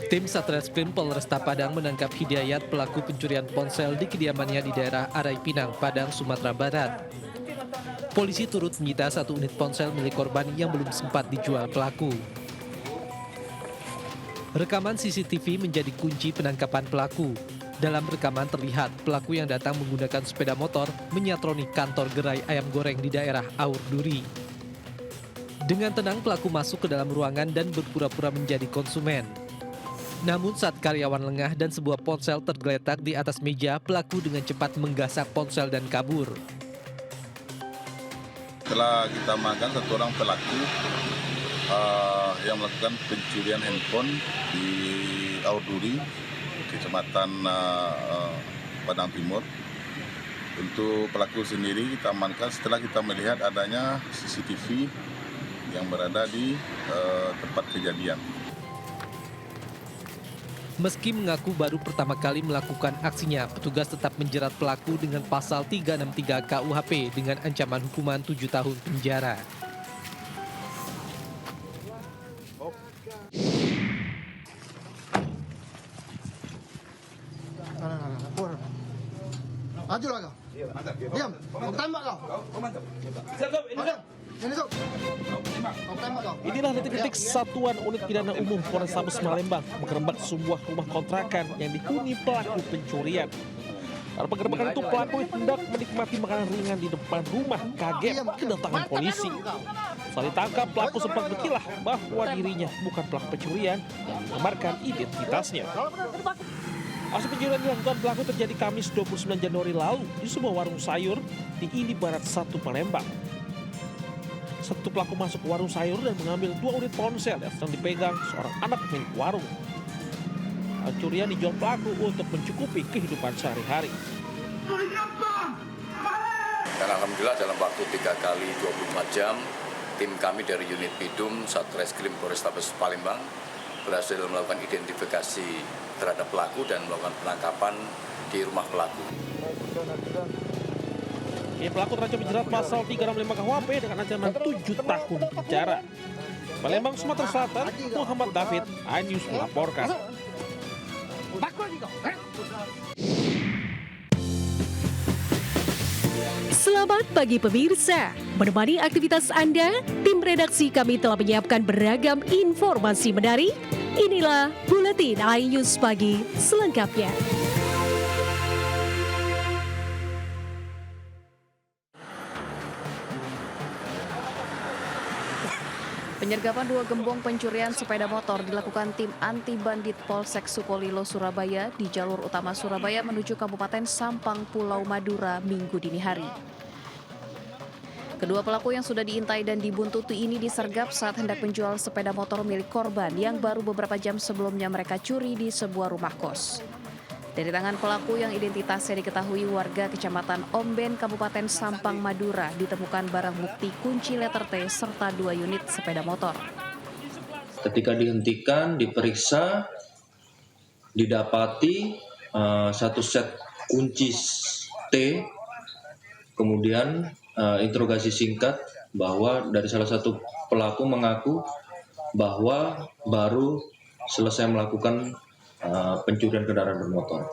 Tim Satreskrim Polresta Padang menangkap Hidayat, pelaku pencurian ponsel di kediamannya di daerah Arai Pinang, Padang, Sumatera Barat. Polisi turut menyita 1 unit ponsel milik korban yang belum sempat dijual pelaku. Rekaman CCTV menjadi kunci penangkapan pelaku. Dalam rekaman terlihat pelaku yang datang menggunakan sepeda motor menyatroni kantor gerai ayam goreng di daerah Aur Duri. Dengan tenang pelaku masuk ke dalam ruangan dan berpura-pura menjadi konsumen. Namun saat karyawan lengah dan sebuah ponsel tergeletak di atas meja, pelaku dengan cepat menggasak ponsel dan kabur. Setelah kita amankan 1 orang pelaku yang melakukan pencurian handphone di Aur Duri, Kecamatan Padang Timur. Untuk pelaku sendiri kita amankan setelah kita melihat adanya CCTV yang berada di tempat kejadian. Meski mengaku baru pertama kali melakukan aksinya, petugas tetap menjerat pelaku dengan pasal 363 KUHP dengan ancaman hukuman 7 tahun penjara. Maju lah kau. Diam. Kau tembak kau. Inilah detik-detik Satuan Unit Pidana Umum Polrestabes Palembang menggerebek sebuah rumah kontrakan yang dihuni pelaku pencurian. Pada penggerebekan itu pelaku hendak menikmati makanan ringan di depan rumah, kaget kedatangan polisi. Saat ditangkap, pelaku sempat berkilah bahwa dirinya bukan pelaku pencurian dan mengamarkan identitasnya. Aksi pencurian dilakukan pelaku terjadi Kamis 29 Januari lalu di sebuah warung sayur di Ini Barat 1 Palembang. Satu pelaku masuk ke warung sayur dan mengambil 2 unit ponsel yang sedang dipegang seorang anak milik warung. Pencurian dijual pelaku untuk mencukupi kehidupan sehari-hari. Dan alhamdulillah dalam waktu 3 kali 24 jam, tim kami dari unit Bidum Satreskrim Polrestabes Palembang berhasil melakukan identifikasi terhadap pelaku dan melakukan penangkapan di rumah pelaku. Pelaku terancam dijerat pasal 365 KUHP dengan ancaman 7 tahun penjara. Palembang, Sumatera Selatan, Muhammad David, iNews melaporkan. Selamat pagi pemirsa, menemani aktivitas Anda, tim redaksi kami telah menyiapkan beragam informasi menarik. Inilah Buletin iNews Pagi selengkapnya. Penyergapan 2 gembong pencurian sepeda motor dilakukan tim anti bandit Polsek Sukolilo, Surabaya di jalur utama Surabaya menuju Kabupaten Sampang, Pulau Madura, Minggu dini hari. Kedua pelaku yang sudah diintai dan dibuntuti ini disergap saat hendak menjual sepeda motor milik korban yang baru beberapa jam sebelumnya mereka curi di sebuah rumah kos. Dari tangan pelaku yang identitasnya diketahui warga Kecamatan Omben, Kabupaten Sampang, Madura, ditemukan barang bukti kunci letter T serta 2 unit sepeda motor. Ketika dihentikan, diperiksa, didapati 1 set kunci T, kemudian interogasi singkat bahwa dari salah satu pelaku mengaku bahwa baru selesai melakukan pencurian kendaraan bermotor.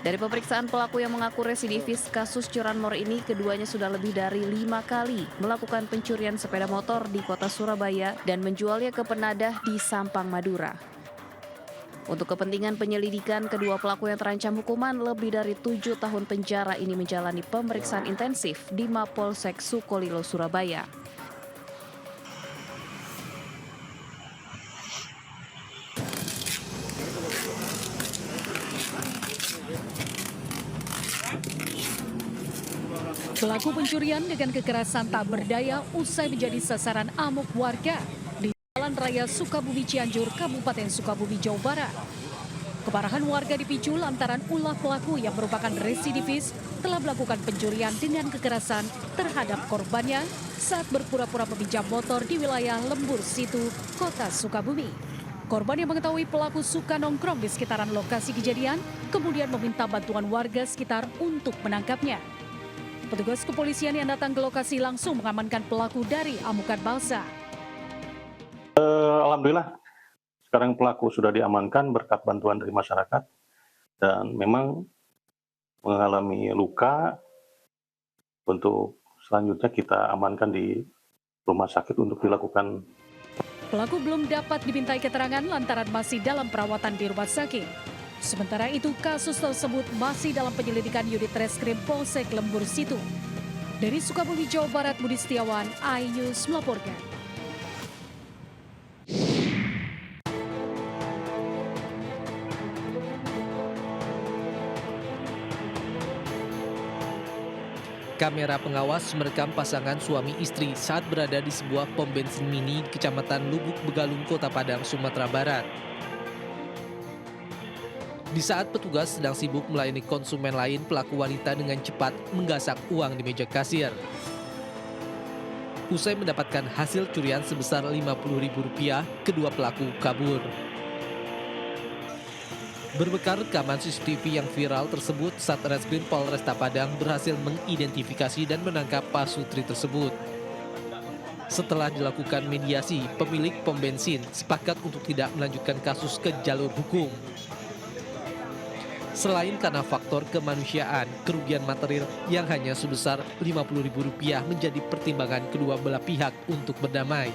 Dari pemeriksaan pelaku yang mengaku residivis kasus curanmor ini, keduanya sudah lebih dari 5 kali melakukan pencurian sepeda motor di kota Surabaya dan menjualnya ke penadah di Sampang, Madura. Untuk kepentingan penyelidikan, kedua pelaku yang terancam hukuman lebih dari 7 tahun penjara ini menjalani pemeriksaan intensif di Mapolsek Sukolilo, Surabaya. Pelaku pencurian dengan kekerasan tak berdaya usai menjadi sasaran amuk warga di Jalan Raya Sukabumi Cianjur, Kabupaten Sukabumi, Jawa Barat. Kemarahan warga dipicu lantaran ulah pelaku yang merupakan residivis telah melakukan pencurian dengan kekerasan terhadap korbannya saat berpura-pura meminjam motor di wilayah Lembur Situ, Kota Sukabumi. Korban yang mengetahui pelaku suka nongkrong di sekitaran lokasi kejadian kemudian meminta bantuan warga sekitar untuk menangkapnya. Petugas kepolisian yang datang ke lokasi langsung mengamankan pelaku dari amukan massa. Alhamdulillah, sekarang pelaku sudah diamankan berkat bantuan dari masyarakat dan memang mengalami luka. Untuk selanjutnya kita amankan di rumah sakit untuk dilakukan. Pelaku belum dapat dimintai keterangan lantaran masih dalam perawatan di rumah sakit. Sementara itu, kasus tersebut masih dalam penyelidikan unit Reskrim Polsek Lembur Situ. Dari Sukabumi, Jawa Barat, Budi Setiawan, iNews melaporkan. Kamera pengawas merekam pasangan suami istri saat berada di sebuah pom bensin mini di Kecamatan Lubuk Begalung, Kota Padang, Sumatera Barat. Di saat petugas sedang sibuk melayani konsumen lain, pelaku wanita dengan cepat menggasak uang di meja kasir. Usai mendapatkan hasil curian sebesar Rp50.000, kedua pelaku kabur. Berbekal rekaman CCTV yang viral tersebut, Satreskrim Polresta Padang berhasil mengidentifikasi dan menangkap pasutri tersebut. Setelah dilakukan mediasi, pemilik pom bensin sepakat untuk tidak melanjutkan kasus ke jalur hukum. Selain karena faktor kemanusiaan, kerugian material yang hanya sebesar Rp50.000 menjadi pertimbangan kedua belah pihak untuk berdamai.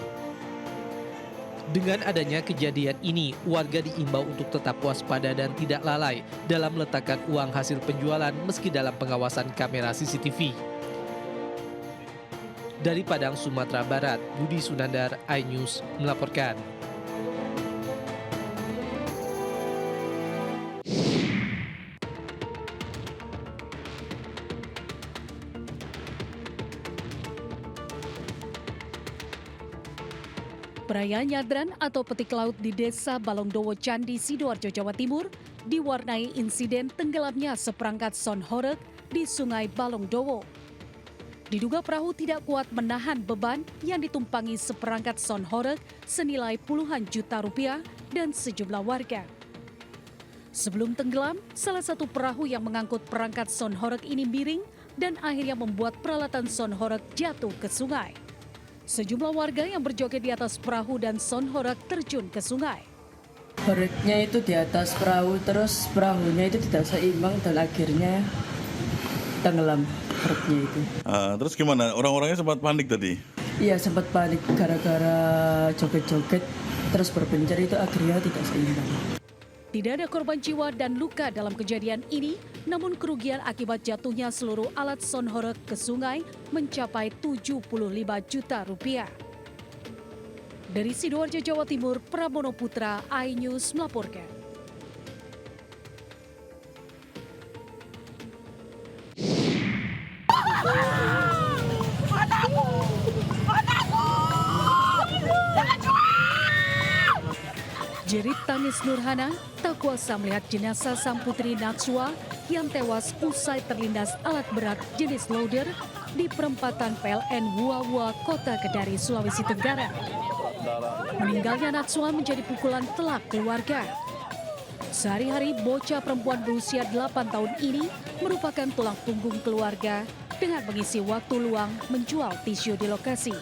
Dengan adanya kejadian ini, warga diimbau untuk tetap waspada dan tidak lalai dalam meletakkan uang hasil penjualan meski dalam pengawasan kamera CCTV. Dari Padang, Sumatera Barat, Budi Sunandar, iNews melaporkan. Perayaan Nyadran atau petik laut di Desa Balongdowo, Candi, Sidoarjo, Jawa Timur diwarnai insiden tenggelamnya seperangkat son horeg di Sungai Balongdowo. Diduga perahu tidak kuat menahan beban yang ditumpangi seperangkat son horeg senilai puluhan juta rupiah dan sejumlah warga. Sebelum tenggelam, salah satu perahu yang mengangkut perangkat son horeg ini miring dan akhirnya membuat peralatan son horeg jatuh ke sungai. Sejumlah warga yang berjoget di atas perahu dan son horeg terjun ke sungai. Horegnya itu di atas perahu, terus perahunya itu tidak seimbang dan akhirnya tenggelam horegnya itu. Terus gimana? Orang-orangnya sempat panik tadi? Iya, sempat panik gara-gara joget-joget, terus berpencar itu akhirnya tidak seimbang. Tidak ada korban jiwa dan luka dalam kejadian ini, namun kerugian akibat jatuhnya seluruh alat son horeg ke sungai mencapai Rp75 juta. Dari Sidoarjo, Jawa Timur, Pramono Putra, iNews melaporkan. Jerit tangis Nurhana tak kuasa melihat jenazah sang putri Natsua yang tewas usai terlindas alat berat jenis loader di perempatan PLN Wuawua, Kota Kedari, Sulawesi Tenggara. Meninggalnya Natsua menjadi pukulan telak keluarga. Sehari-hari bocah perempuan berusia 8 tahun ini merupakan tulang punggung keluarga dengan mengisi waktu luang menjual tisu di lokasi.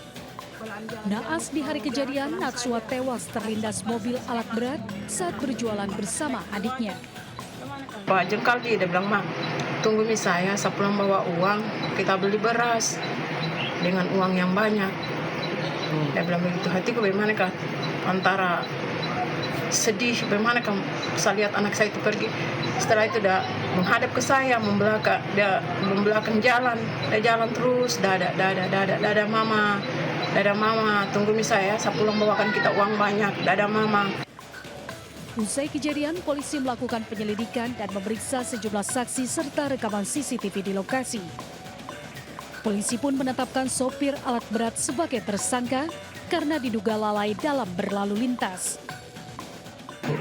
Naas di hari kejadian, Natsua tewas terlindas mobil alat berat saat berjualan bersama adiknya. Pak Jengkal dia bilang, "Mak, tunggu mi saya pulang bawa uang, kita beli beras dengan uang yang banyak." Dia bilang begitu. Hatiku bagaimana kah? Antara sedih, bagaimana kah saya lihat anak saya itu pergi. Setelah itu dia menghadap ke saya, membelakang jalan, dia jalan terus, dada mama. Dada mama, tunggu mi saya pulang bawakan kita uang banyak, dada mama. Usai kejadian, polisi melakukan penyelidikan dan memeriksa sejumlah saksi serta rekaman CCTV di lokasi. Polisi pun menetapkan sopir alat berat sebagai tersangka karena diduga lalai dalam berlalu lintas.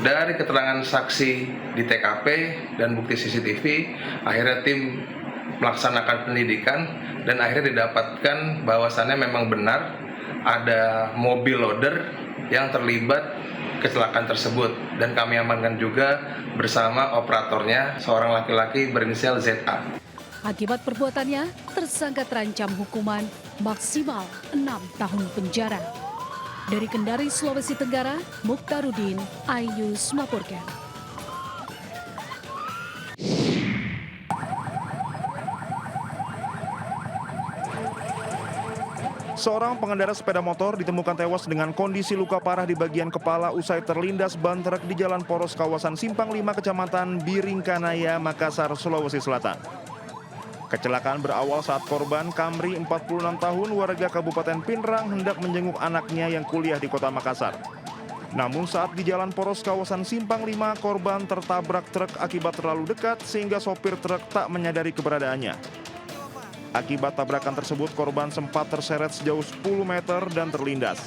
Dari keterangan saksi di TKP dan bukti CCTV, akhirnya tim melaksanakan penyelidikan dan akhirnya didapatkan bahwasannya memang benar ada mobil loader yang terlibat kecelakaan tersebut dan kami amankan juga bersama operatornya, seorang laki-laki berinisial ZA. Akibat perbuatannya, tersangka terancam hukuman maksimal 6 tahun penjara. Dari Kendari, Sulawesi Tenggara, Mukhtarudin, iNews melaporkan. Seorang pengendara sepeda motor ditemukan tewas dengan kondisi luka parah di bagian kepala usai terlindas ban truk di Jalan Poros kawasan Simpang 5 Kecamatan Biringkanaya, Makassar, Sulawesi Selatan. Kecelakaan berawal saat korban Kamri 46 tahun warga Kabupaten Pinrang hendak menjenguk anaknya yang kuliah di Kota Makassar. Namun saat di Jalan Poros kawasan Simpang 5, korban tertabrak truk akibat terlalu dekat sehingga sopir truk tak menyadari keberadaannya. Akibat tabrakan tersebut, korban sempat terseret sejauh 10 meter dan terlindas.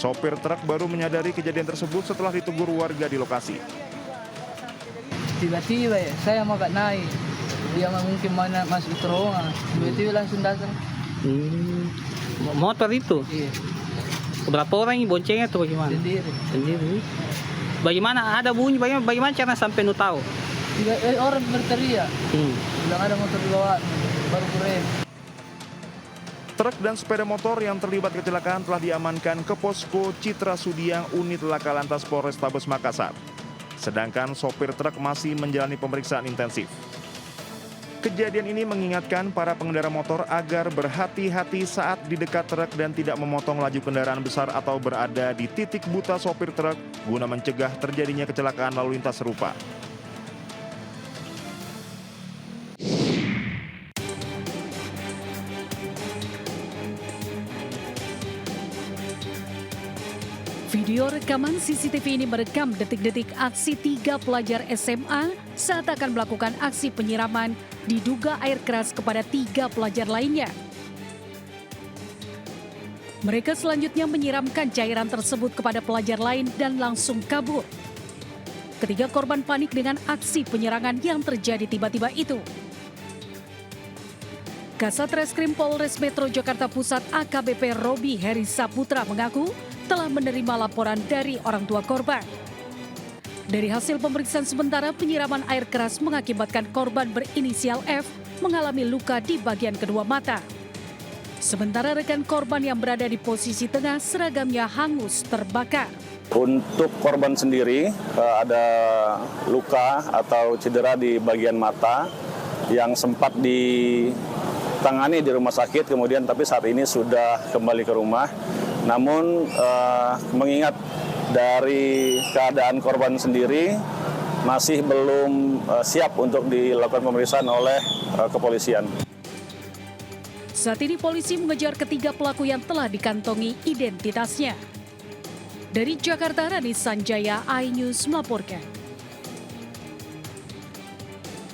Sopir truk baru menyadari kejadian tersebut setelah ditegur warga di lokasi. Tiba-tiba ya, saya mau gak naik. Dia mungkin mana masuk terowongan. Tiba-tiba langsung datang. Motor itu? Iya. Berapa orang yang boncengnya tuh bagaimana? Sendiri. Bagaimana? Ada bunyi, bagaimana cara sampai nu tahu? Orang berteriak. Bilang ada motor di bawah, baru kurem. Truk dan sepeda motor yang terlibat kecelakaan telah diamankan ke posko Citra Sudiang unit Laka Lantas Polrestabes Makassar. Sedangkan sopir truk masih menjalani pemeriksaan intensif. Kejadian ini mengingatkan para pengendara motor agar berhati-hati saat di dekat truk dan tidak memotong laju kendaraan besar atau berada di titik buta sopir truk guna mencegah terjadinya kecelakaan lalu lintas serupa. Video rekaman CCTV ini merekam detik-detik aksi 3 pelajar SMA saat akan melakukan aksi penyiraman diduga air keras kepada 3 pelajar lainnya. Mereka selanjutnya menyiramkan cairan tersebut kepada pelajar lain dan langsung kabur. Ketiga korban panik dengan aksi penyerangan yang terjadi tiba-tiba itu. Kasat Reskrim Polres Metro Jakarta Pusat AKBP Robi Heri Saputra mengaku telah menerima laporan dari orang tua korban. Dari hasil pemeriksaan sementara, penyiraman air keras mengakibatkan korban berinisial F mengalami luka di bagian kedua mata. Sementara rekan korban yang berada di posisi tengah, seragamnya hangus terbakar. Untuk korban sendiri, ada luka atau cedera di bagian mata yang sempat ditangani di rumah sakit, kemudian tapi saat ini sudah kembali ke rumah. Namun mengingat dari keadaan korban sendiri masih belum siap untuk dilakukan pemeriksaan oleh kepolisian. Saat ini polisi mengejar ketiga pelaku yang telah dikantongi identitasnya. Dari Jakarta, Rani Sanjaya, iNews melaporkan.